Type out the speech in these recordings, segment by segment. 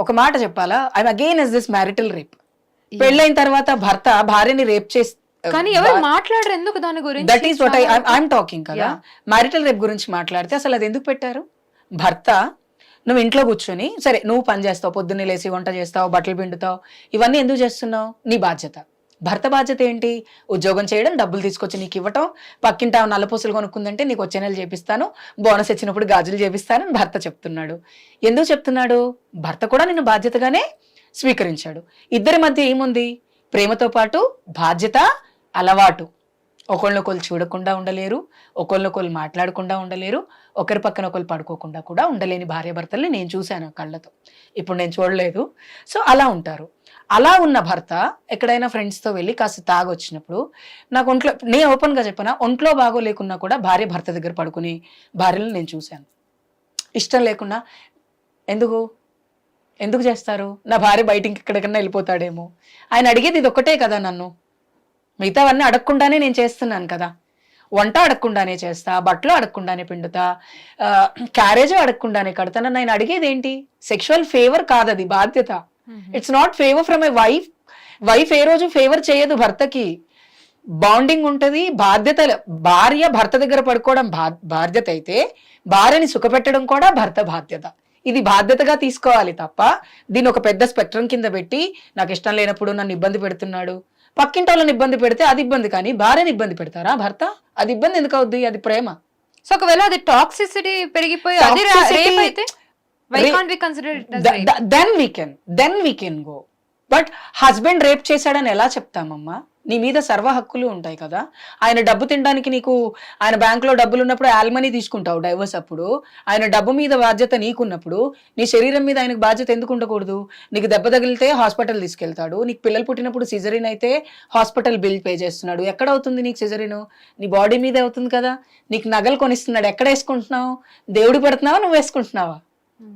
ఒక మాట చెప్పాలా, I'm again is this marital rape. పెళ్ళైన తర్వాత భర్త భార్యని రేప్ చేసి, కానీ ఎవరు మాట్లాడరు ఎందుకు దాని గురించి? That is what I'm talking కదా. మ్యారిటల్ రేప్ గురించి మాట్లాడితే అసలు అది ఎందుకు పెట్టారు? భర్త నువ్వు ఇంట్లో కూర్చొని, సరే నువ్వు పని చేస్తావు, పొద్దున్నే లేసి వంట చేస్తావు, బట్టలు పిండుతావు, ఇవన్నీ ఎందుకు చేస్తున్నావు? నీ బాధ్యత. భర్త బాధ్యత ఏంటి? ఉద్యోగం చేయడం, డబ్బులు తీసుకొచ్చి నీకు ఇవ్వటం, పక్కింట నల్లపూసలు కొనుక్కుందంటే నీకు వచ్చే నెల చేపిస్తాను, బోనస్ వచ్చినప్పుడు గాజులు చేపిస్తాను అని భర్త చెప్తున్నాడు. ఎందుకు చెప్తున్నాడు? భర్త కూడా నిన్ను బాధ్యతగానే స్వీకరించాడు. ఇద్దరి మధ్య ఏముంది? ప్రేమతో పాటు బాధ్యత, అలవాటు. ఒకళ్ళనొకళ్ళు చూడకుండా ఉండలేరు, ఒకళ్ళనొకళ్ళు మాట్లాడకుండా ఉండలేరు, ఒకరి పక్కన ఒకళ్ళు పడుకోకుండా కూడా ఉండలేని భార్యాభర్తల్ని నేను చూశాను కళ్ళతో. ఇప్పుడు నేను చూడలేదు. సో అలా ఉంటారు. అలా ఉన్న భర్త ఎక్కడైనా ఫ్రెండ్స్తో వెళ్ళి కాస్త తాగొచ్చినప్పుడు, నాకు ఒంట్లో, నేను ఓపెన్గా చెప్పనా, ఒంట్లో బాగోలేకున్నా కూడా భార్య భర్త దగ్గర పడుకుని భార్యలను నేను చూశాను. ఇష్టం లేకున్నా ఎందుకు చేస్తారు? నా భార్య బయటికి ఎక్కడికన్నా వెళ్ళిపోతాడేమో. ఆయన అడిగేది ఇది ఒక్కటే కదా నన్ను, మిగతావన్నీ అడగకుండానే నేను చేస్తున్నాను కదా. వంట అడగకుండానే చేస్తా, బట్టలు అడగకుండానే పిండుతా, క్యారేజ్ అడగకుండానే కడతాను. నేను అడిగేది ఏంటి? సెక్షువల్ ఫేవర్ కాదు, అది బాధ్యత. It's not favour from a wife. Wife ఏ రోజు ఫేవర్ చేయదు భర్తకి. బాండింగ్ ఉంటది, బాధ్యత. భార్య భర్త దగ్గర పడుకోవడం బాధ్యత అయితే, భార్యని సుఖపెట్టడం కూడా భర్త బాధ్యత. ఇది బాధ్యతగా తీసుకోవాలి తప్ప దీన్ని ఒక పెద్ద స్పెక్ట్రం కింద పెట్టి, నాకు ఇష్టం లేనప్పుడు నన్ను ఇబ్బంది పెడుతున్నాడు, పక్కింటి వాళ్ళని ఇబ్బంది పెడితే అది ఇబ్బంది, కానీ భార్యని ఇబ్బంది పెడతారా భర్త? అది ఇబ్బంది ఎందుకు అవుద్ది? అది ప్రేమ. సో ఒకవేళ అది టాక్సిసిటీ పెరిగిపోయి అది రేప్ అయితే why can't we consider it as rape? then we can go. But husband rape చేశాడని ఎలా చెప్తామమ్మా? నీ మీద సర్వ హక్కులు ఉంటాయి కదా. ఆయన డబ్బు తినడానికి నీకు, ఆయన బ్యాంకులో డబ్బులు ఉన్నప్పుడు ఆల్మనీ తీసుకుంటావు డైవర్స్ అప్పుడు. ఆయన డబ్బు మీద బాధ్యత నీకున్నప్పుడు నీ శరీరం మీద ఆయనకు బాధ్యత ఎందుకు ఉండకూడదు? నీకు దెబ్బ తగిలితే హాస్పిటల్ తీసుకెళ్తాడు, నీకు పిల్లలు పుట్టినప్పుడు సిజరిన్ అయితే హాస్పిటల్ బిల్ పే చేస్తున్నాడు. ఎక్కడ అవుతుంది నీకు సిజరిన్? నీ బాడీ మీదే అవుతుంది కదా. నీకు నగలు కొనిస్తున్నాడు, ఎక్కడ వేసుకుంటున్నావు? దేవుడు పెడుతున్నావా, నువ్వు వేసుకుంటున్నావా?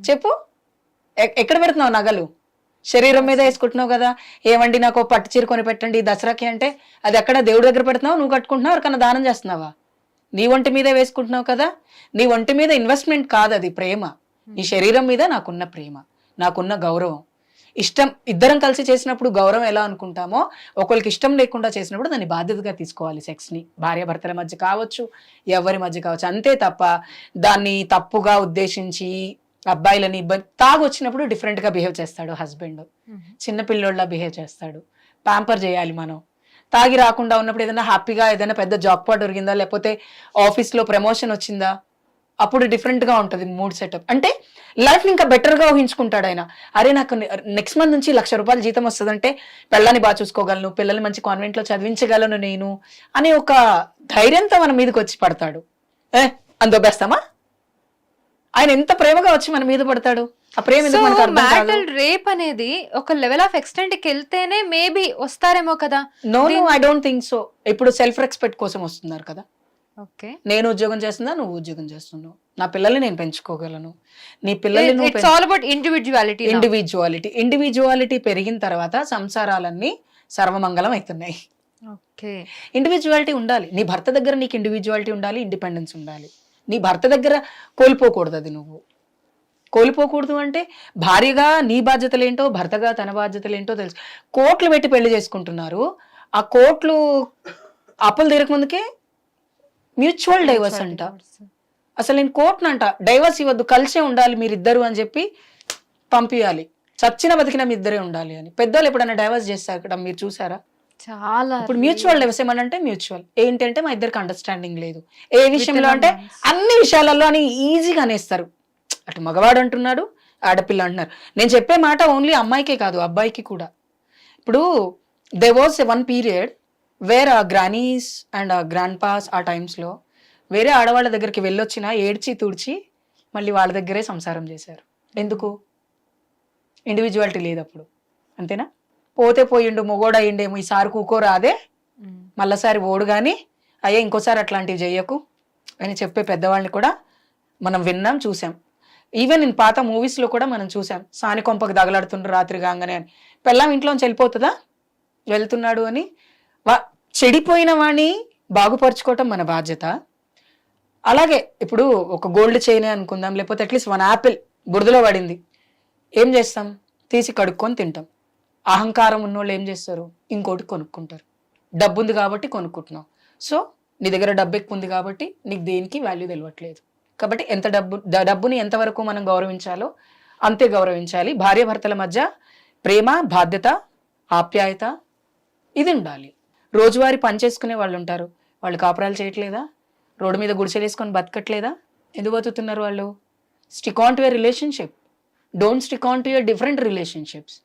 చెప్పు, ఎక్కడ పెడుతున్నావు నగలు? శరీరం మీద వేసుకుంటున్నావు కదా. ఏమండి నాకు పట్టు చీర కొని పెట్టండి దసరాకి అంటే, అది ఎక్కడ దేవుడి దగ్గర పెడుతున్నావు? నువ్వు కట్టుకుంటున్నావు, ఎవరికన్నా దానం చేస్తున్నావా? నీ ఒంటి మీదే వేసుకుంటున్నావు కదా. నీ ఒంటి మీద ఇన్వెస్ట్మెంట్ కాదు, అది ప్రేమ. నీ శరీరం మీద నాకున్న ప్రేమ, నాకున్న గౌరవం. ఇష్టం ఇద్దరం కలిసి చేసినప్పుడు గౌరవం ఎలా అనుకుంటామో, ఒకరికి ఇష్టం లేకుండా చేసినప్పుడు దాన్ని బాధ్యతగా తీసుకోవాలి. సెక్స్ని భార్యాభర్తల మధ్య కావచ్చు, ఎవరి మధ్య కావచ్చు, అంతే తప్ప దాన్ని తప్పుగా ఉద్దేశించి అబ్బాయిలని ఇబ్బంది. తాగొచ్చినప్పుడు డిఫరెంట్ గా బిహేవ్ చేస్తాడు హస్బెండ్, చిన్నపిల్లోళ్ళ బిహేవ్ చేస్తాడు. ప్యాంపర్ చేయాలి మనం. తాగి రాకుండా ఉన్నప్పుడు ఏదైనా హ్యాపీగా ఏదైనా పెద్ద జాబ్ పాట్ దొరికిందా, లేకపోతే ఆఫీస్లో ప్రమోషన్ వచ్చిందా, అప్పుడు డిఫరెంట్ గా ఉంటుంది మూడ్ సెటప్. అంటే లైఫ్ ఇంకా బెటర్ గా ఊహించుకుంటాడు ఆయన. అరే నాకు నెక్స్ట్ మంత్ నుంచి 1,00,000 రూపాయలు జీతం వస్తుందంటే పిల్లని బాగా చూసుకోగలను, పిల్లల్ని మంచి కాన్వెంట్ లో చదివించగలను నేను అనే ఒక ధైర్యంతో మన మీదకి వచ్చి పడతాడు. అందోబేస్తామా? ఆయన ఎంత ప్రేమగా వచ్చి మన మీద పడతాడు. ఆ ప్రేమ మ్యారిటల్ రేప్ అనేది ఒక లెవెల్ ఆఫ్ ఎక్స్టెంట్ కి వెళ్తేనే మేబీ వస్తారేమో కదా. No I don't think so. ఇప్పుడు సెల్ఫ్ రెస్పెక్ట్ కోసం వస్తున్నారు కదా. ఓకే, నేను ఉద్యోగం చేస్తున్నా, నువ్వు ఉద్యోగం చేస్తున్నావు, నా పిల్లల్ని నేను పెంచుకోగలను, నీ పిల్లల్ని. It's all about individuality. Individuality పెరిగిన తర్వాత సంసారాలన్నీ సర్వమంగళం అవుతున్నాయి. ఓకే, ఇండివిడ్యువాలిటీ ఉండాలి. నీ భర్త దగ్గర నీకు ఇండివిడ్యువాలిటీ ఉండాలి, ఇండిపెండెన్స్ ఉండాలి. నీ భర్త దగ్గర కోల్పోకూడదు. అది నువ్వు కోల్పోకూడదు అంటే భార్యగా నీ బాధ్యతలు ఏంటో, భర్తగా తన బాధ్యతలు ఏంటో తెలుసు. కోట్లు పెట్టి పెళ్లి చేసుకుంటున్నారు. ఆ కోట్లు అప్పులు తీరకముందుకే మ్యూచువల్ డైవర్స్ అంట. అసలు నేను కోర్టునంట డైవర్స్ ఇవ్వద్దు, కలిసే ఉండాలి మీరిద్దరు అని చెప్పి పంపించాలి. చచ్చిన బతికిన మీ ఇద్దరే ఉండాలి అని. పెద్దోళ్ళు ఎప్పుడైనా డైవర్స్ చేస్తారు ఇక్కడ మీరు చూసారా? చాలా. ఇప్పుడు మ్యూచువల్ డైవర్స్ ఏమనంటే మ్యూచువల్ ఏంటంటే మా ఇద్దరికి అండర్స్టాండింగ్ లేదు ఏ విషయంలో అంటే అన్ని విషయాలలో అని ఈజీగా అనేస్తారు. అటు మగవాడు అంటున్నాడు, ఆడపిల్ల అంటున్నారు. నేను చెప్పే మాట ఓన్లీ అమ్మాయికే కాదు, అబ్బాయికి కూడా. ఇప్పుడు they was one period where grannies and grandpas ఆ టైమ్స్లో వేరే ఆడవాళ్ళ దగ్గరికి వెళ్ళొచ్చినా ఏడ్చి తుడిచి మళ్ళీ వాళ్ళ దగ్గరే సంసారం చేశారు. ఎందుకు? ఇండివిజువాలిటీ లేదు అప్పుడు. అంతేనా? పోతే పోయిండు, మొగోడు అయ్యిండేమో, ఈసారి కూకోరాదే, మళ్ళసారి ఓడు కానీ అయ్యే ఇంకోసారి అట్లాంటివి చెయ్యకు అని చెప్పే పెద్దవాళ్ళని కూడా మనం విన్నాం, చూసాం. ఈవెన్ ఇన్ పాత మూవీస్లో కూడా మనం చూసాం. సాని కొంపకు దగలాడుతుండ్రు రాత్రి కాగానే అని. పెళ్ళాం ఇంట్లోంచి వెళ్ళిపోతుందా? వెళ్తున్నాడు అని. చెడిపోయిన వాడిని బాగుపరుచుకోవటం మన బాధ్యత. అలాగే ఇప్పుడు ఒక గోల్డ్ చైన్ అనుకుందాం, లేకపోతే అట్లీస్ట్ 1 యాపిల్ బురదలో పడింది, ఏం చేస్తాం? తీసి కడుక్కొని తింటాం. అహంకారం ఉన్నోళ్ళు ఏం చేస్తారు, ఇంకోటి కొనుక్కుంటారు. డబ్బు ఉంది కాబట్టి కొనుక్కుంటున్నావు. సో నీ దగ్గర డబ్బు ఎక్కువ ఉంది కాబట్టి నీకు దేనికి వాల్యూ తెలియట్లేదు. కాబట్టి ఎంత డబ్బుని ఎంతవరకు మనం గౌరవించాలో అంతే గౌరవించాలి. భార్యాభర్తల మధ్య ప్రేమ, బాధ్యత, ఆప్యాయత ఇది ఉండాలి. రోజువారీ పని చేసుకునే వాళ్ళు ఉంటారు, వాళ్ళు కాపురాలు చేయట్లేదా? రోడ్డు మీద గుడిసెలు వేసుకొని బతకట్లేదా? ఎందుకు బతుకుతున్నారు వాళ్ళు? Stick on to your relationship, don't stick on to your different relationships.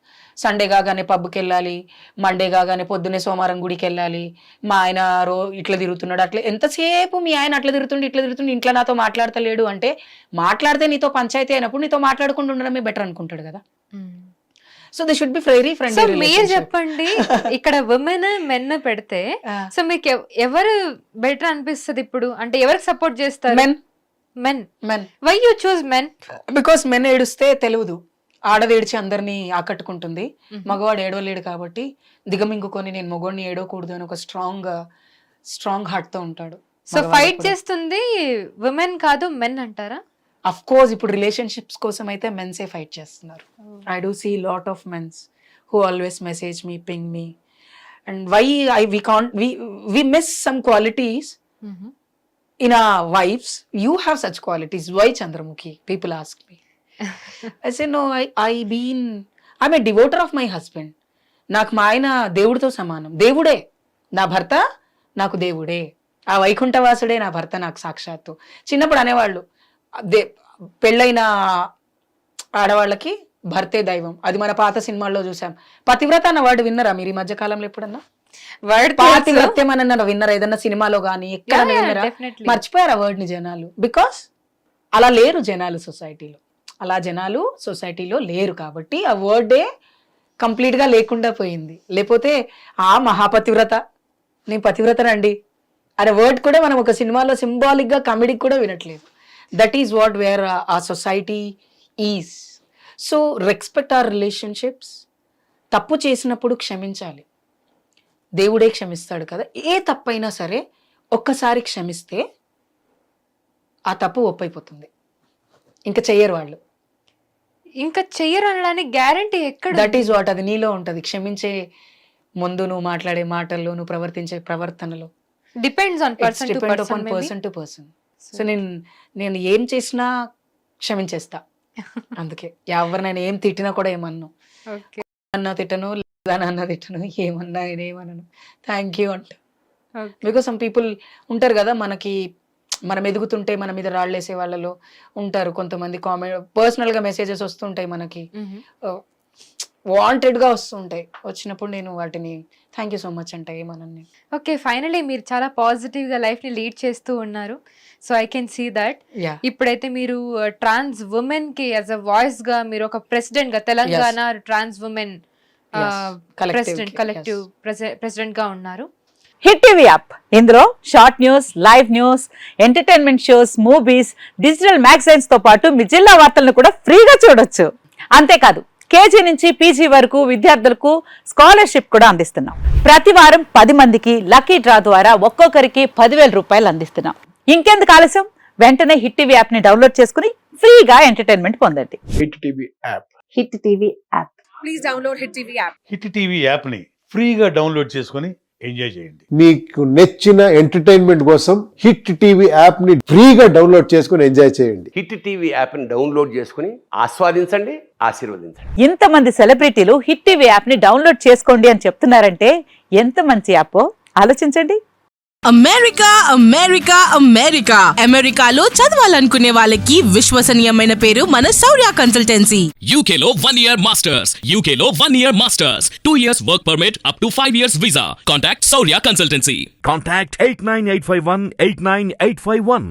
Sunday కాగానే పబ్కి వెళ్ళాలి, మండే కాగానే పొద్దున్నే సోమవారం గుడికి వెళ్ళాలి, మా ఆయన ఇట్లా తిరుగుతున్నాడు, అట్లా ఎంతసేపు మీ ఆయన అట్లా తిరుగుతుండి ఇంట్లో నాతో మాట్లాడతలేడు అంటే, మాట్లాడితే నీతో పంచాయతీ అయినప్పుడు నీతో మాట్లాడకుండా ఉండడమే బెటర్ అనుకుంటాడు కదా. So they should be very friendly. మీరు చెప్పండి, ఇక్కడ ఉమెన్ మెన్ పెడితే సో మీకు ఎవరు బెటర్ అనిపిస్తుంది ఇప్పుడు? అంటే ఎవరికి సపోర్ట్ చేస్తారు? Men. Why you choose men? Because men ఏడుస్తే తెలియదు, ఆడది ఏడిచి అందరినీ ఆకట్టుకుంటుంది. మగవాడు ఏడవలేడు కాబట్టి దిగమింగుకొని నేను మగవాడిని ఏడవకూడదు అని ఒక స్ట్రాంగ్ హార్ట్ తో ఉంటాడు. సో ఫైట్ చేస్తుంది ఉమెన్ కాదు మెన్ అంటారా? అఫ్ కోర్స్ ఇప్పుడు రిలేషన్షిప్స్ కోసం అయితే మెన్సే ఫైట్ చేస్తున్నారు. I do see lot of mens who always message me, ping me, and why we miss some qualities in our wives. You have such qualities. Why, Chandramukhi? People ask me. I say no, I'm a devoter of my husband. నాకు మా ఆయన దేవుడితో సమానం. దేవుడే నా భర్త, నాకు దేవుడే. ఆ వైకుంఠవాసుడే నా భర్త నాకు సాక్షాత్తు. చిన్నప్పుడు అనేవాళ్ళు పెళ్ళైన ఆడవాళ్ళకి భర్తే దైవం. అది మన పాత సినిమాల్లో చూసాం. పతివ్రత అన్న వర్డ్ విన్నరా మీరు ఈ మధ్య కాలంలో ఎప్పుడన్నా? పాతివ్రత్యం అన్న విన్నరా ఏదన్నా సినిమాలో గానీ ఎక్కడ విన్నరా? మర్చిపోయారు ఆ వర్డ్ ని జనాలు. బికాస్ అలా లేరు జనాలు సొసైటీలో, లేరు కాబట్టి ఆ వర్డే కంప్లీట్ గా లేకుండా పోయింది. లేకపోతే ఆ మహాపతివ్రత, నేను పతివ్రతనండి అనే వర్డ్ కూడా మనం ఒక సినిమాలో సింబాలిక్ గా కామెడీ కూడా వినట్లేదు. దట్ ఈస్ వాట్ వేర్ ఆ society is. So respect our relationships. తప్పు చేసినప్పుడు క్షమించాలి, దేవుడే క్షమిస్తాడు కదా. ఏ తప్పైనా సరే ఒక్కసారి క్షమిస్తే ఆ తప్పు ఒప్పైపోతుంది, ఇంకా చెయ్యరు వాళ్ళు. ఇంకా చెయ్యరు అనడానికి గ్యారంటీ ఎక్కడ? దట్ ఈస్ వాట్, అది నీలో ఉంటది. క్షమించే ముందు నువ్వు మాట్లాడే మాటల్లో, నువ్వు ప్రవర్తించే ప్రవర్తనలో depends on person to person. So నేను ఏం చేసినా క్షమించేస్తా. అందుకే ఎవరినైనా ఏం తిట్టినా కూడా ఏమన్నా అన్నా తిట్టను, లేదా అన్న తిట్టను, ఏమన్నా నేనేమన్నాను థ్యాంక్ యూ అంట. బికాస్ సమ్ పీపుల్ ఉంటారు కదా, మనం ఎదుగుతుంటే మన మీద రాళ్ళేసే వాళ్ళలో ఉంటారు కొంతమంది. పర్సనల్ గా మెసేజెస్ వస్తుంటాయి మనకి, వాంటెడ్ గా వస్తుంటాయి. వచ్చినప్పుడు నేను వాటిని థ్యాంక్ యూ సో మచ్ అంటే ఏమన్నా. ఓకే, ఫైనలీ మీరు చాలా పాజిటివ్ గా లైఫ్ ని లీడ్ చేస్తూ ఉన్నారు. So I can see that. ఇప్పుడైతే మీరు ట్రాన్స్ ఉమెన్ కి యాజ్ అ వాయిస్ గా మీరు ఒక ప్రెసిడెంట్ గా, Telangana trans women collective president గా ఉన్నారు. హిట్ టీవీ యాప్, ఇందులో short news, live news, entertainment shows, movies, digital magazines తో పాటు మీ జిల్లా వార్తలను కూడా ఫ్రీగా చూడొచ్చు. అంతేకాదు కేజీ నుంచి పీజీ వరకు విద్యార్థులకు స్కాలర్షిప్ కూడా అందిస్తున్నాం. ప్రతి వారం 10 మందికి లక్కీ డ్రా ద్వారా ఒక్కొక్కరికి 10,000 రూపాయలు అందిస్తున్నాం. ఇంకెందుకు ఆలస్యం, వెంటనే హిట్ టీవీ యాప్ ని డౌన్లోడ్ చేసుకుని ఫ్రీగా ఎంటర్టైన్మెంట్ పొందండి. Hit TV app. Hit TV app. Please download hit TV app. Hit TV app ని ఫ్రీగా డౌన్లోడ్ చేసుకుని ఎంజాయ్ చేయండి. మీకు నచ్చిన ఎంటర్టైన్మెంట్ కోసం హిట్ టీవీ యాప్ ని ఫ్రీగా డౌన్లోడ్ చేసుకుని ఎంజాయ్ చేయండి. హిట్ టీవీ యాప్ ని డౌన్లోడ్ చేసుకుని ఆస్వాదించండి, ఆశీర్వదించండి. ఇంతమంది సెలబ్రిటీలు హిట్ టీవీ యాప్ ని డౌన్లోడ్ చేసుకోండి అని చెప్తున్నారంటే ఎంత మంచి యాప్ ఆలోచించండి. అమెరికాలో చదవాలనుకునే వాళ్ళకి విశ్వసనీయమైన పేరు మన శౌర్య కన్సల్టెన్సీ. UK లో 1 year masters, 2 years work permit up to 5 years visa. Contact Saurya Consultancy. Contact 89851 89851.